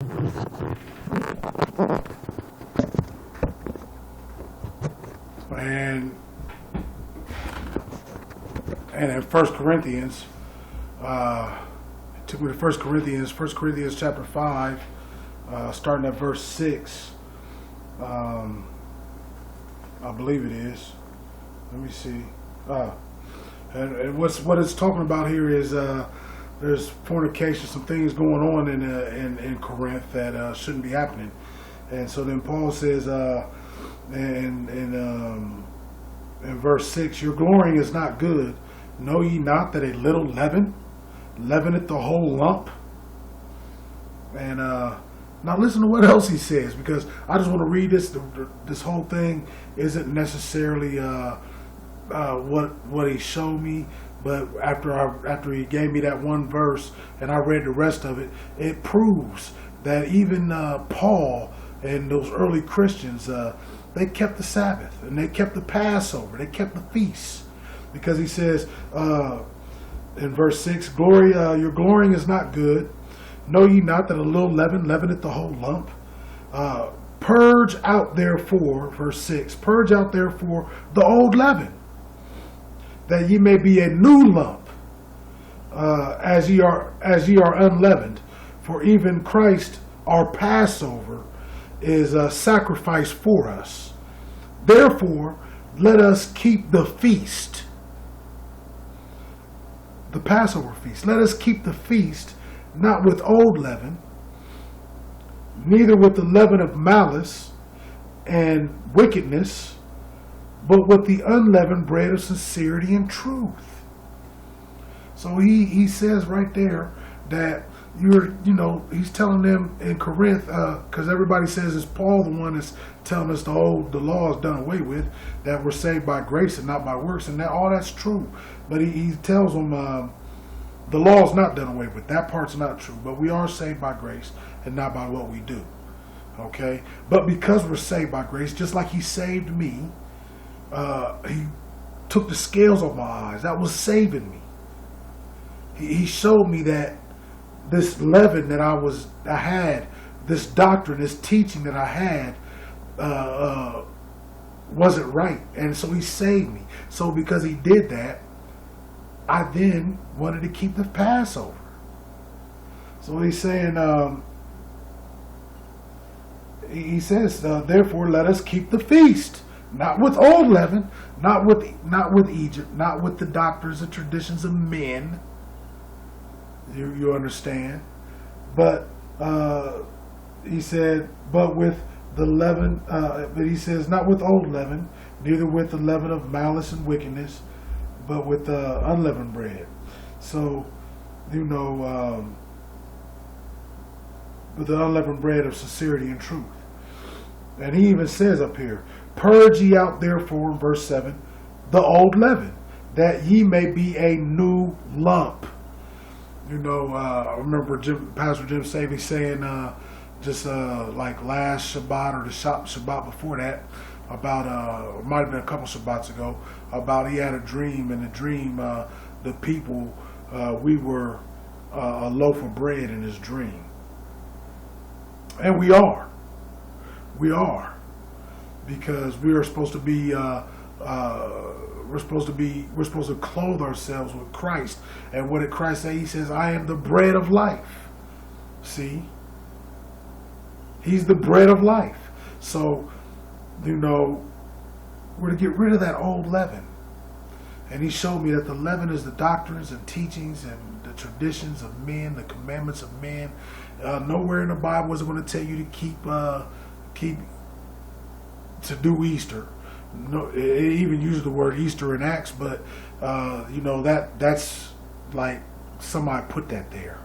And in First Corinthians, it took me to First Corinthians chapter 5, starting at verse 6. I believe it is. Let me see. And what it's talking about here is there's fornication, some things going on in Corinth that shouldn't be happening. And so then Paul says in verse 6, your glorying is not good. Know ye not that a little leaven leaveneth the whole lump? And now listen to what else he says, because I just want to read this. This whole thing isn't necessarily what he showed me, but after he gave me that one verse and I read the rest of it, it proves that even Paul and those early Christians, they kept the Sabbath and they kept the Passover, they kept the feasts, because he says in verse 6, your glorying is not good. Know ye not that a little leaven leaveneth the whole lump? Purge out therefore, verse 6, purge out therefore the old leaven, that ye may be a new lump, as ye are unleavened. For even Christ our Passover is a sacrifice for us. Therefore, let us keep the feast, the Passover feast. Let us keep the feast, not with old leaven, neither with the leaven of malice and wickedness, but with the unleavened bread of sincerity and truth. So he says right there that he's telling them in Corinth, because everybody says it's Paul the one that's telling us the law is done away with, that we're saved by grace and not by works, and that all that's true. But he tells them the law is not done away with. That part's not true. But we are saved by grace and not by what we do. Okay? But because we're saved by grace, just like he saved me, he took the scales off my eyes. That was saving me. He showed me that this leaven that I had, this doctrine, this teaching that I had, wasn't right. And so he saved me. So because he did that, I then wanted to keep the Passover. So he's saying, he says, therefore let us keep the feast, not with old leaven, not with Egypt, not with the doctrines and traditions of men. You understand? But he said, but with the leaven, but he says, not with old leaven, neither with the leaven of malice and wickedness, but with unleavened bread. So, with the unleavened bread of sincerity and truth. And he even says up here, purge ye out therefore, in verse 7, the old leaven, that ye may be a new lump. I remember Pastor Jim Savey saying like last Shabbat or the Shabbat before that, about it might have been a couple Shabbats ago, about he had a dream, and the dream, the people, we were a loaf of bread in his dream. And we are, because we are supposed to be we're supposed to clothe ourselves with Christ. And what did Christ say? He says, I am the bread of life. See? He's the bread of life. So, we're to get rid of that old leaven. And he showed me that the leaven is the doctrines and teachings and the traditions of men, the commandments of men. Nowhere in the Bible is it going to tell you to to do Easter. No, it even uses the word Easter in Acts, but that's like somebody put that there.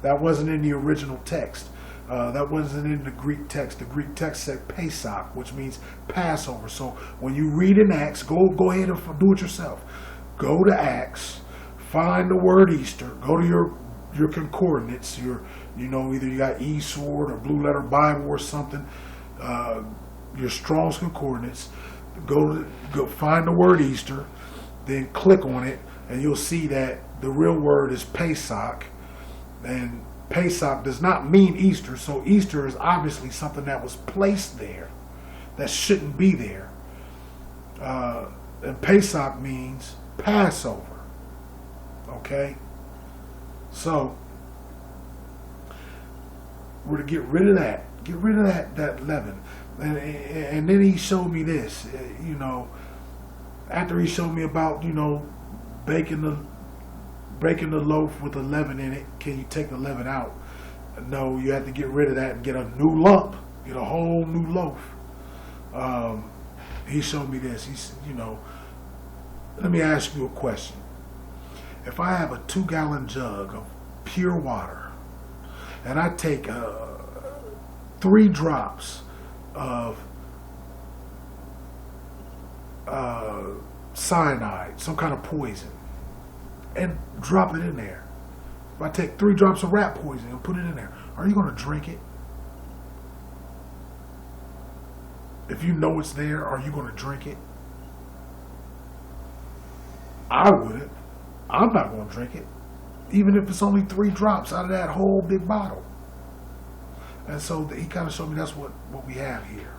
That wasn't in the original text. That wasn't in the Greek text. The Greek text said Pesach, which means Passover. So when you read in Acts, go ahead and do it yourself. Go to Acts, find the word Easter, go to your concordance, either you got eSword or Blue Letter Bible or something, your Strong's Concordance. Go find the word Easter, then click on it, and you'll see that the real word is Pesach, and Pesach does not mean Easter, so Easter is obviously something that was placed there that shouldn't be there. And Pesach means Passover. Okay? So, we're to get rid of that. Get rid of that leaven. And then he showed me this, after he showed me about, breaking the loaf with the leaven in it. Can you take the leaven out? No, you have to get rid of that and get a new lump, get a whole new loaf. He showed me this. He said, let me ask you a question. If I have a 2-gallon jug of pure water and I take 3 drops of cyanide, some kind of poison, and drop it in there. If I take 3 drops of rat poison and put it in there, are you going to drink it? If you know it's there, are you going to drink it? I wouldn't. I'm not going to drink it, even if it's only 3 drops out of that whole big bottle. And so he kind of showed me that's what we have here.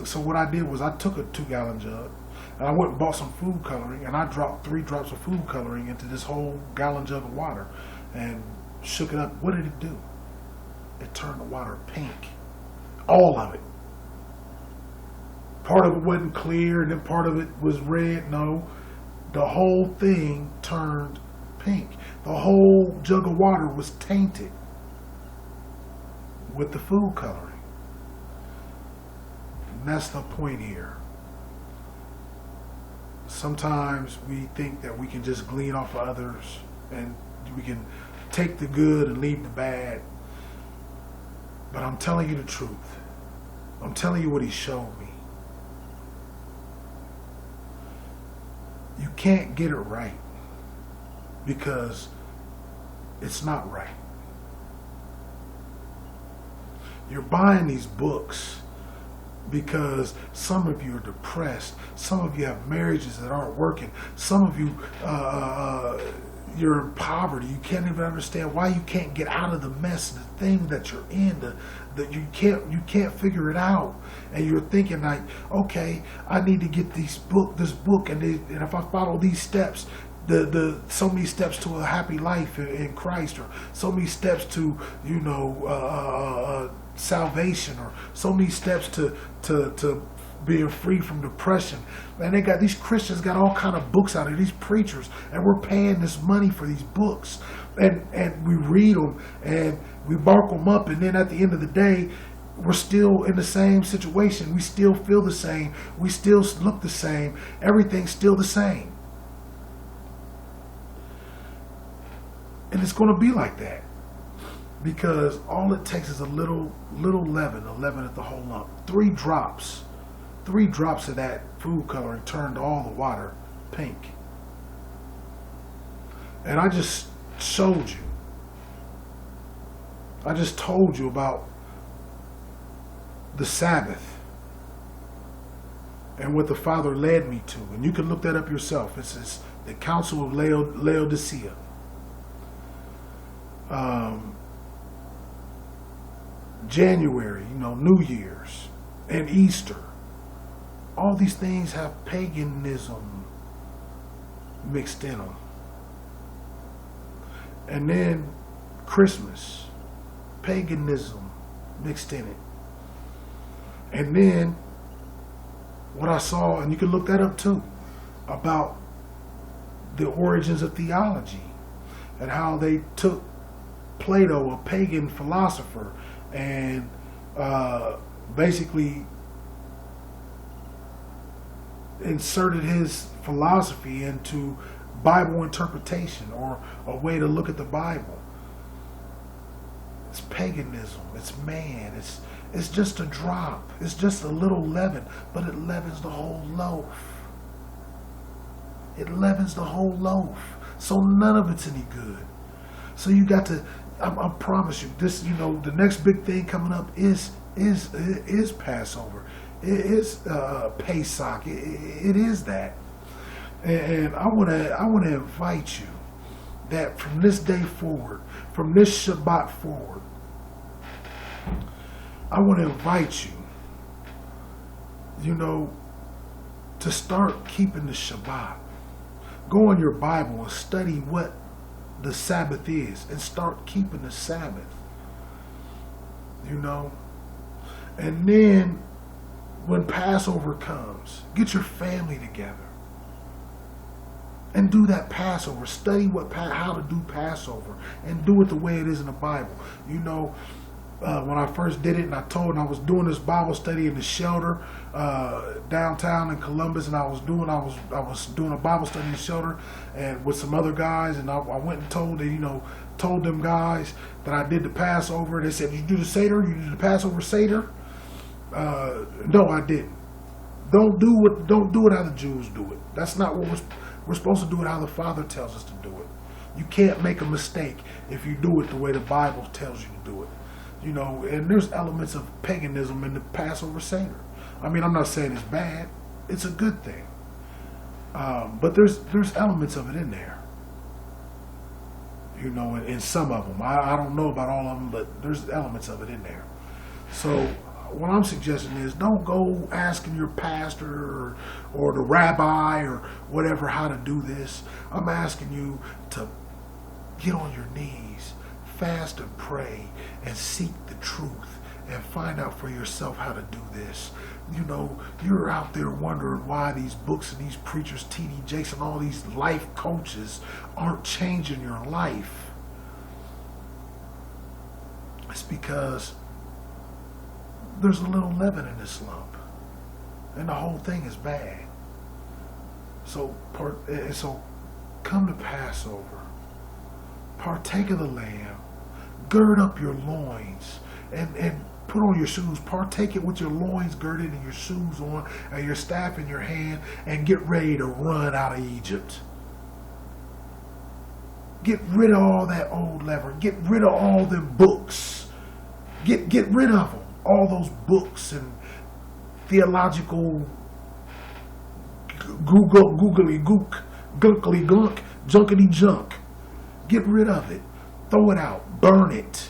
So what I did was I took a 2-gallon jug and I went and bought some food coloring and I dropped 3 drops of food coloring into this whole gallon jug of water and shook it up. What did it do? It turned the water pink. All of it. Part of it wasn't clear and then part of it was red. No, the whole thing turned pink. The whole jug of water was tainted with the food coloring. And that's the point here. Sometimes we think that we can just glean off of others and we can take the good and leave the bad. But I'm telling you the truth. I'm telling you what he showed me. You can't get it right because it's not right. You're buying these books because some of you are depressed. Some of you have marriages that aren't working. Some of you, you're in poverty. You can't even understand why you can't get out of the mess, the thing that you're in, that you can't figure it out. And you're thinking like, okay, I need to get this book, and if I follow these steps, the so many steps to a happy life in Christ, or so many steps to salvation, or so many steps to being free from depression. And these Christians got all kind of books out of these preachers, and we're paying this money for these books, and we read them and we mark them up, and then at the end of the day, we're still in the same situation. We still feel the same. We still look the same. Everything's still the same. And it's going to be like that because all it takes is a little leaven, at the whole lump. 3 drops of that food coloring turned all the water pink. And I just showed you. I just told you about the Sabbath and what the Father led me to. And you can look that up yourself. It's the Council of Laodicea. January, New Year's and Easter. All these things have paganism mixed in them. And then Christmas, paganism mixed in it. And then what I saw, and you can look that up too, about the origins of theology and how they took Plato, a pagan philosopher, and basically inserted his philosophy into Bible interpretation, or a way to look at the Bible. It's paganism. It's man. It's just a drop. It's just a little leaven, but it leavens the whole loaf. It leavens the whole loaf. So none of it's any good. So you got to, I promise you, this, the next big thing coming up is Passover. It is Pesach. It is that. And I want to invite you that from this day forward, from this Shabbat forward, I want to invite you, to start keeping the Shabbat. Go on your Bible and study what the Sabbath is and start keeping the Sabbath. And then when Passover comes, get your family together and do that Passover. Study how to do Passover and do it the way it is in the Bible. When I first did it, and I was doing this Bible study in the shelter downtown in Columbus, and I was doing a Bible study in the shelter and with some other guys, and I went and told them guys that I did the Passover. They said, "You do the Seder? You do the Passover Seder?" No, I didn't. Don't do it how the Jews do it. That's not what we're supposed to do it how the Father tells us to do it. You can't make a mistake if you do it the way the Bible tells you to do it. And there's elements of paganism in the Passover Seder. I mean, I'm not saying it's bad. It's a good thing. But there's elements of it in there. In some of them. I don't know about all of them, but there's elements of it in there. So what I'm suggesting is don't go asking your pastor or the rabbi or whatever how to do this. I'm asking you to get on your knees, fast and pray, and seek the truth and find out for yourself how to do this. You're out there wondering why these books and these preachers, T.D. Jakes and all these life coaches aren't changing your life. It's because there's a little leaven in this lump, and the whole thing is bad. So come to Passover, partake of the lamb, gird up your loins, and put on your shoes. Partake it with your loins girded and your shoes on and your staff in your hand, and get ready to run out of Egypt. Get rid of all that old leaven. Get rid of all them books. Get rid of them. All those books and theological googly gook, gunkly gunk, junkety junk. Get rid of it. Throw it out. Burn it.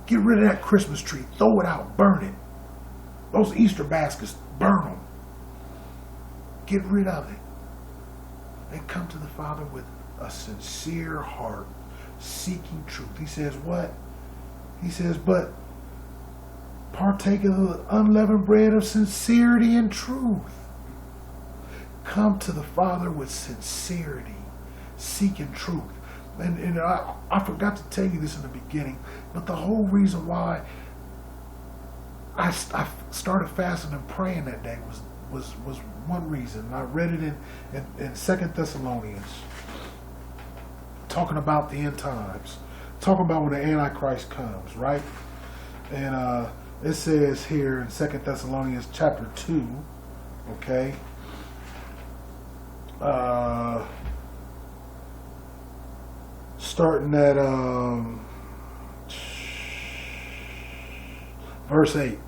Get rid of that Christmas tree. Throw it out. Burn it. Those Easter baskets, burn them. Get rid of it. And come to the Father with a sincere heart, seeking truth. He says what? He says, but partake of the unleavened bread of sincerity and truth. Come to the Father with sincerity, seeking truth. And I forgot to tell you this in the beginning, but the whole reason why I started fasting and praying that day was one reason. I read it in 2 Thessalonians, talking about the end times, talking about when the Antichrist comes, right? And it says here in 2 Thessalonians chapter 2, okay, starting at verse 8.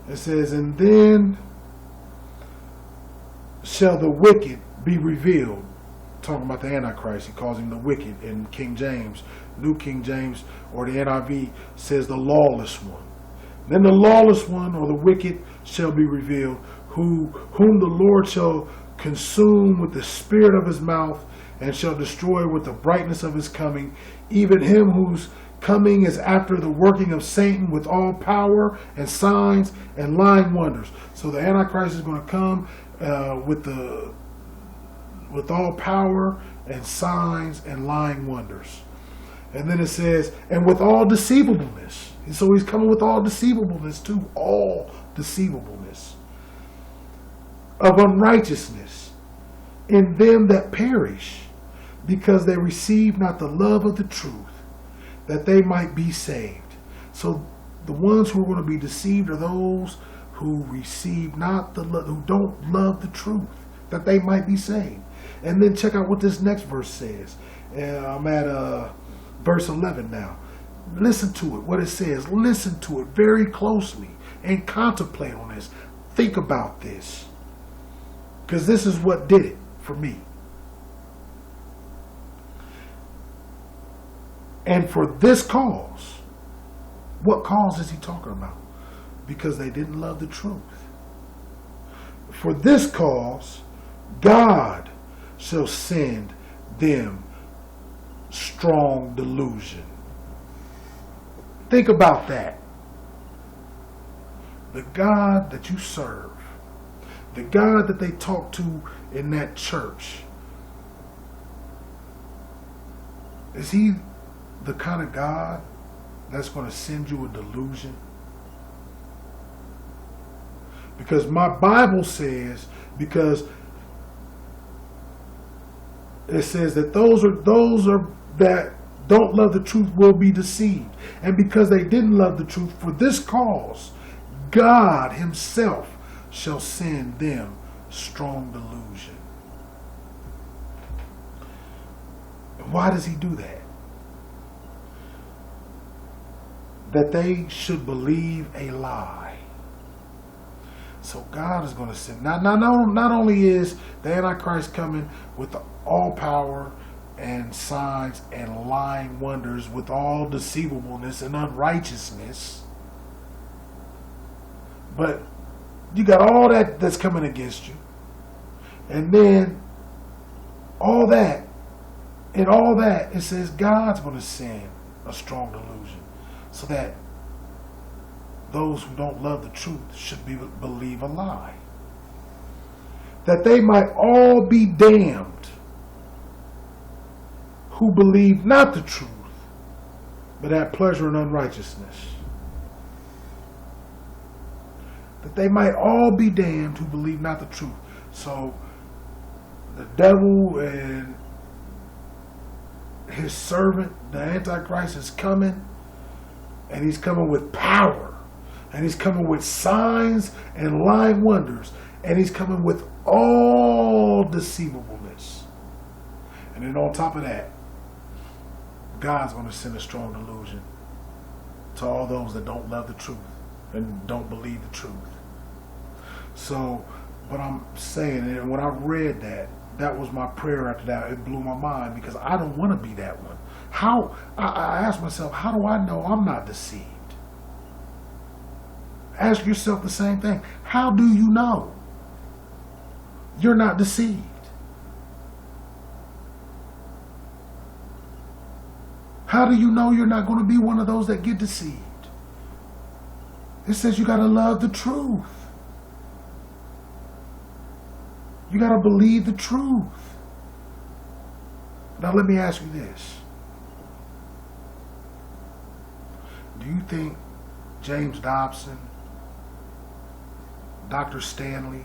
It says, and then shall the wicked be revealed. Talking about the Antichrist. He calls him the wicked in King James. New King James or the NIV says the lawless one. Then the lawless one or the wicked shall be revealed, whom the Lord shall consume with the spirit of his mouth, and shall destroy with the brightness of his coming, even him whose coming is after the working of Satan with all power and signs and lying wonders. So the Antichrist is going to come with all power and signs and lying wonders. And then it says, and with all deceivableness. And so he's coming with all deceivableness too. All deceivableness of unrighteousness in them that perish, because they receive not the love of the truth, that they might be saved. So the ones who are going to be deceived are those who receive not the love, who don't love the truth, that they might be saved. And then check out what this next verse says. I'm at verse 11 now. Listen to it, what it says. Listen to it very closely and contemplate on this. Think about this. Because this is what did it for me. And for this cause, what cause is he talking about? Because they didn't love the truth. For this cause, God shall send them strong delusion. Think about that. The God that you serve, the God that they talk to in that church, is he the kind of God that's going to send you a delusion? Because my Bible says, because it says that those that don't love the truth will be deceived. And because they didn't love the truth, for this cause, God himself shall send them strong delusion. And why does he do that? That they should believe a lie. So God is going to send. Not only is the Antichrist coming with all power and signs and lying wonders, with all deceivableness and unrighteousness, but you got all that's coming against you. And then all that, it says God's going to send a strong delusion so that those who don't love the truth should believe a lie. That they might all be damned who believe not the truth, but have pleasure in unrighteousness. That they might all be damned who believe not the truth. So the devil and his servant, the Antichrist, is coming, and he's coming with power. And he's coming with signs and lying wonders. And he's coming with all deceivableness. And then on top of that, God's going to send a strong delusion to all those that don't love the truth and don't believe the truth. So what I'm saying, and when I read that, that was my prayer after that. It blew my mind because I don't want to be that one. I asked myself, how do I know I'm not deceived? Ask yourself the same thing. How do you know you're not deceived? How do you know you're not going to be one of those that get deceived? It says you got to love the truth. You got to believe the truth. Now let me ask you this. Do you think James Dobson, Dr. Stanley,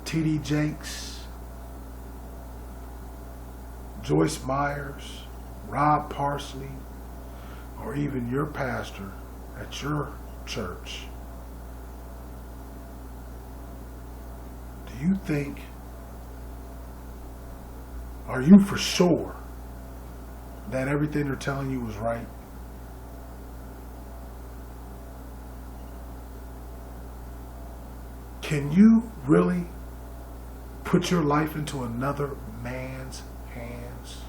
T.D. Jakes, Joyce Myers, Rob Parsley, or even your pastor at your church, do you think, are you for sure that everything they're telling you is right? Can you really put your life into another man's hands?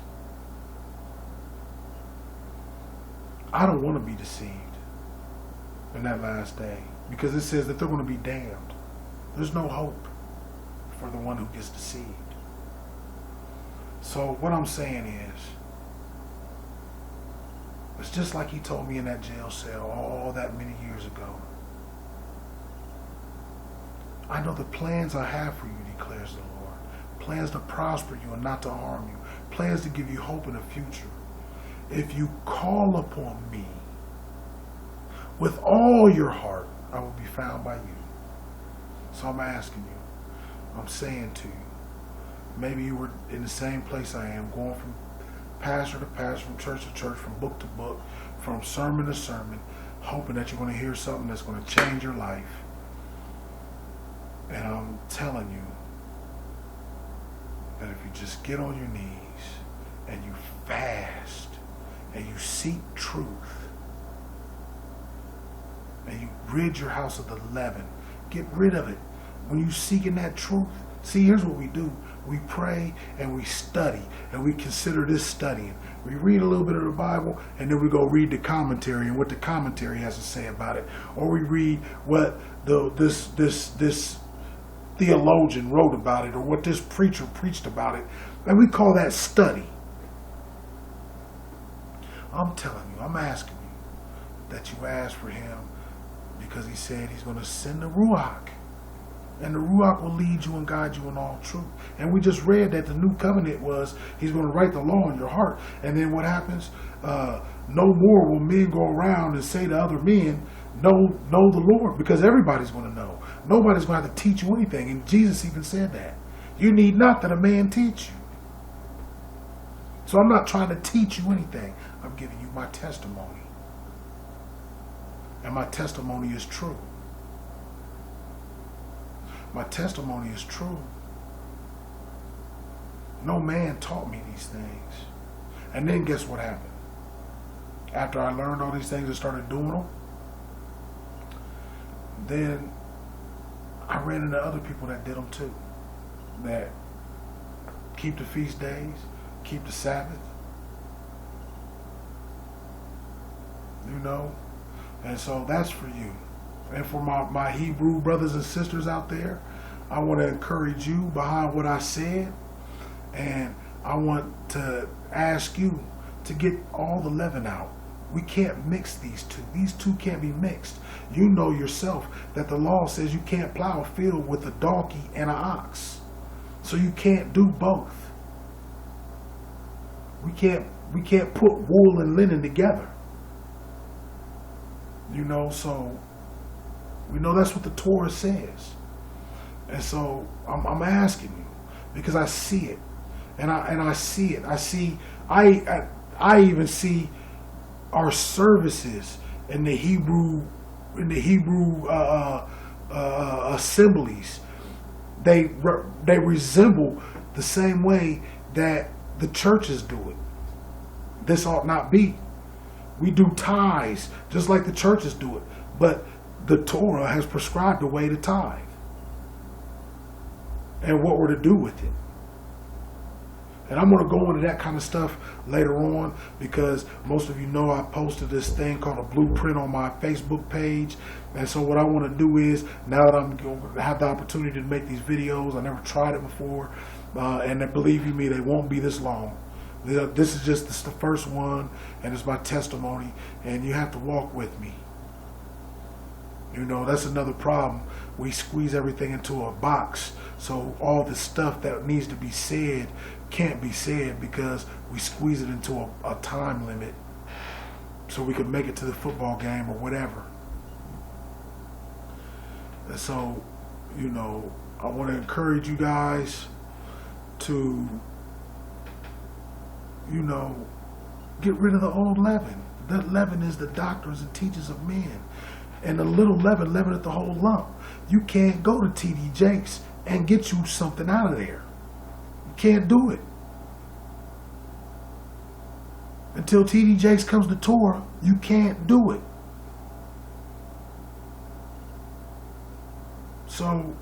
I don't want to be deceived in that last day, because it says that they're going to be damned. There's no hope for the one who gets deceived. So what I'm saying is, it's just like he told me in that jail cell all that many years ago. I know the plans I have for you, declares the Lord. Plans to prosper you and not to harm you. Plans to give you hope in the future. If you call upon me with all your heart, I will be found by you. So I'm asking you, I'm saying to you, maybe you were in the same place I am, going from pastor to pastor, from church to church, from book to book, from sermon to sermon, hoping that you're going to hear something that's going to change your life. And I'm telling you that if you just get on your knees and you fast and you seek truth and you rid your house of the leaven, get rid of it. when you seeking that truth, see, here's what we do. We pray and we study and we consider this studying. We read a little bit of the Bible and then we go read the commentary and what the commentary has to say about it. Or we read what this theologian wrote about it or what this preacher preached about it. And we call that study. I'm telling you, I'm asking you that you ask for him because he said he's going to send the Ruach. And the Ruach will lead you and guide you in all truth. And we just read that the new covenant was he's going to write the law in your heart. And then what happens? No more will men go around and say to other men, know the Lord, because everybody's going to know. Nobody's going to have to teach you anything. And Jesus even said that. You need not that a man teach you. So I'm not trying to teach you anything. I'm giving you my testimony. And my testimony is true. My testimony is true. No man taught me these things. And then guess what happened? After I learned all these things and started doing them, then I ran into other people that did them too. That keep the feast days, keep the Sabbath. You know? And so that's for you. And for my Hebrew brothers and sisters out there, I want to encourage you behind what I said. And I want to ask you to get all the leaven out. We can't mix these two. These two can't be mixed. You know yourself that the law says you can't plow a field with a donkey and an ox. So you can't do both. We can't put wool and linen together. You know, so we know that's what the Torah says. And so I'm asking you because I see it. And I see it. I even see our services in the Hebrew assemblies. They resemble the same way that the churches do it. This ought not be. We do tithes just like the churches do it, but the Torah has prescribed a way to tithe and what we're to do with it. And I'm going to go into that kind of stuff later on because most of you know I posted this thing called a blueprint on my Facebook page. And so what I want to do is, now that I'm going to have the opportunity to make these videos, I never tried it before, and believe you me, they won't be this long. This is the first one, and it's my testimony, and you have to walk with me. You know, that's another problem. We squeeze everything into a box, so all the stuff that needs to be said can't be said because we squeeze it into a time limit so we can make it to the football game or whatever. And so, you know, I want to encourage you guys to, you know, get rid of the old leaven. That leaven is the doctrines and teachings of men. And the little leaven leaveneth the whole lump. You can't go to T.D. Jakes and get you something out of there. You can't do it. Until T.D. Jakes comes to Torah, you can't do it. So,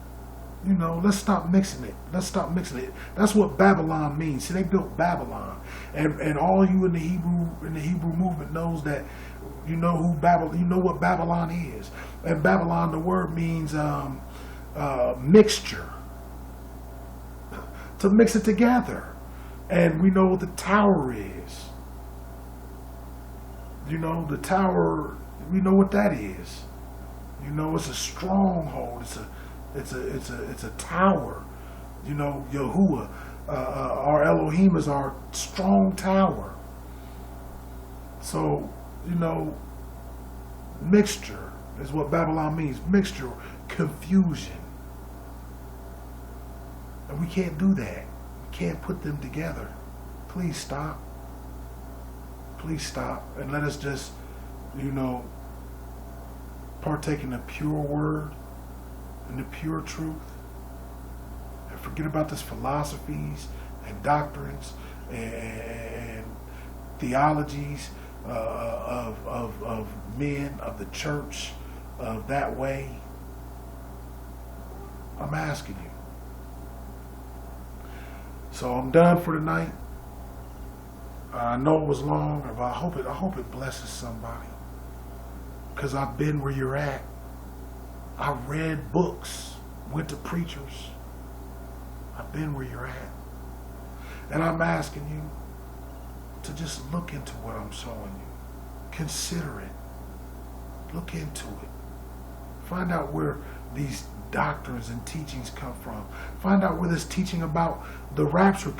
you know, let's stop mixing it. Let's stop mixing it. That's what Babylon means. See, they built Babylon, and all you in the Hebrew movement knows that you know what Babylon is. And Babylon, the word means mixture. To mix it together, and we know what the tower is. You know, the tower. We know what that is. You know, it's a stronghold. It's a tower. You know, Yahuwah, our Elohim is our strong tower. So, you know, mixture is what Babylon means. Mixture, confusion. And we can't do that. We can't put them together. Please stop. Please stop. And let us just, you know, partake in the pure word and the pure truth. And forget about this philosophies and doctrines and theologies of men, of the church, of that way. I'm asking you. So I'm done for tonight. I know it was long, but I hope it blesses somebody. Because I've been where you're at. I read books, went to preachers. I've been where you're at. And I'm asking you to just look into what I'm showing you. Consider it. Look into it. Find out where these doctrines and teachings come from. Find out where this teaching about the rapture comes